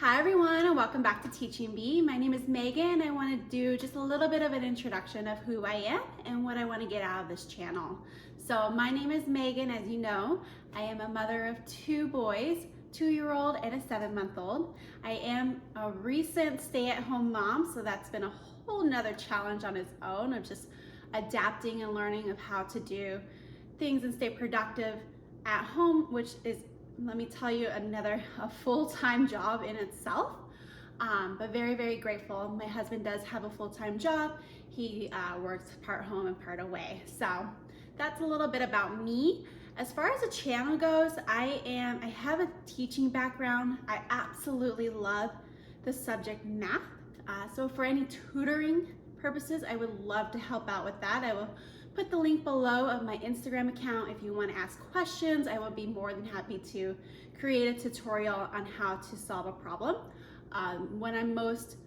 Hi everyone, and welcome back to Teaching Bee. My name is Megan. I want to do just a little bit of an introduction of who I am and what I want to get out of this channel. So my name is Megan, as you know. I am a mother of two boys, 2-year-old and a 7-month-old. I am a recent stay-at-home mom, so that's been a whole nother challenge on its own of just adapting and learning of how to do things and stay productive at home, which is, let me tell you, a full-time job in itself, but very, very grateful. My husband does have a full-time job. He works part home and part away. So that's a little bit about me. As far as the channel goes, I have a teaching background. I absolutely love the subject math. So for any tutoring purposes, I would love to help out with that. I will put the link below of my Instagram account. If you want to ask questions, I will be more than happy to create a tutorial on how to solve a problem. What I'm most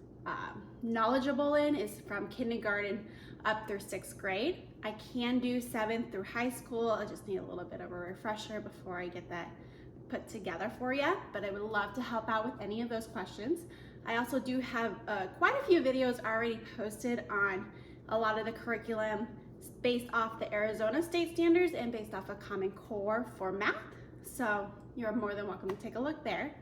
knowledgeable in is from kindergarten up through 6th grade. I can do 7th through high school. I just need a little bit of a refresher before I get that put together for you, but I would love to help out with any of those questions. I also do have quite a few videos already posted on a lot of the curriculum based off the Arizona state standards and based off a Common Core for math. So you're more than welcome to take a look there.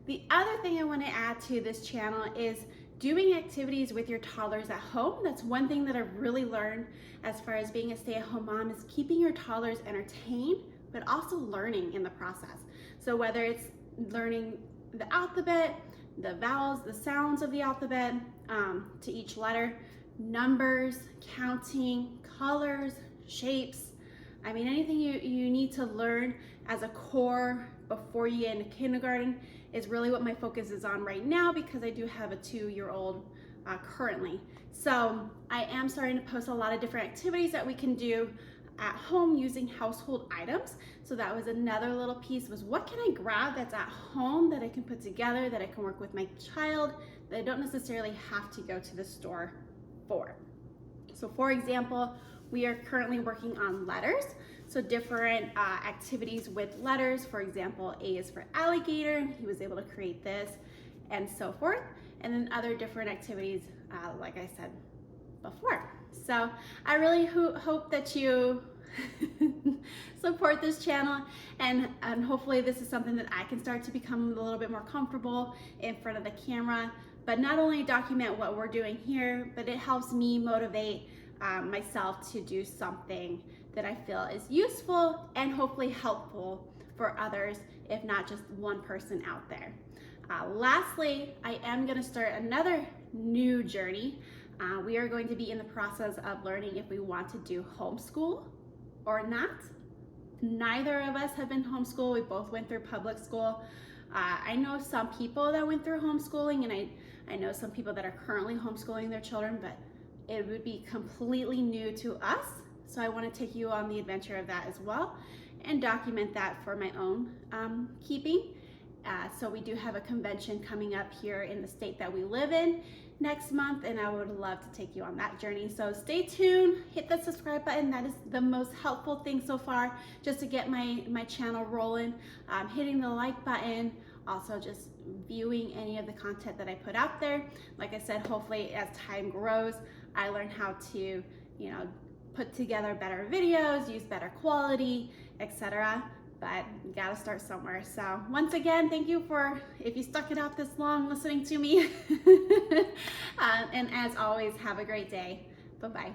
The other thing I want to add to this channel is doing activities with your toddlers at home. That's one thing that I've really learned as far as being a stay-at-home mom is keeping your toddlers entertained, but also learning in the process. So whether it's learning the alphabet, the vowels, the sounds of the alphabet, to each letter, numbers, counting, colors, shapes. I mean, anything you need to learn as a core before you get into kindergarten is really what my focus is on right now, because I do have a 2-year-old currently. So I am starting to post a lot of different activities that we can do at home using household items. So that was another little piece, was what can I grab that's at home that I can put together, that I can work with my child, that I don't necessarily have to go to the store for. So for example, we are currently working on letters. So different activities with letters. For example, A is for alligator. He was able to create this and so forth. And then other different activities, like I said before. So I really hope that you support this channel, and hopefully this is something that I can start to become a little bit more comfortable in front of the camera, but not only document what we're doing here, but it helps me motivate myself to do something that I feel is useful and hopefully helpful for others, if not just one person out there. Lastly, I am going to start another new journey. We are going to be in the process of learning if we want to do homeschool or not. Neither of us have been homeschooled. We both went through public school. I know some people that went through homeschooling, and I know some people that are currently homeschooling their children, but it would be completely new to us. So I want to take you on the adventure of that as well and document that for my own keeping. So we do have a convention coming up here in the state that we live in next month, and I would love to take you on that journey. So stay tuned, hit the subscribe button. That is the most helpful thing so far, just to get my channel rolling. Hitting the like button, also just viewing any of the content that I put out there. Like I said, hopefully as time grows, I learn how to, put together better videos, use better quality, etc. But you gotta start somewhere. So once again, thank you if you stuck it out this long listening to me. And as always, have a great day. Bye-bye.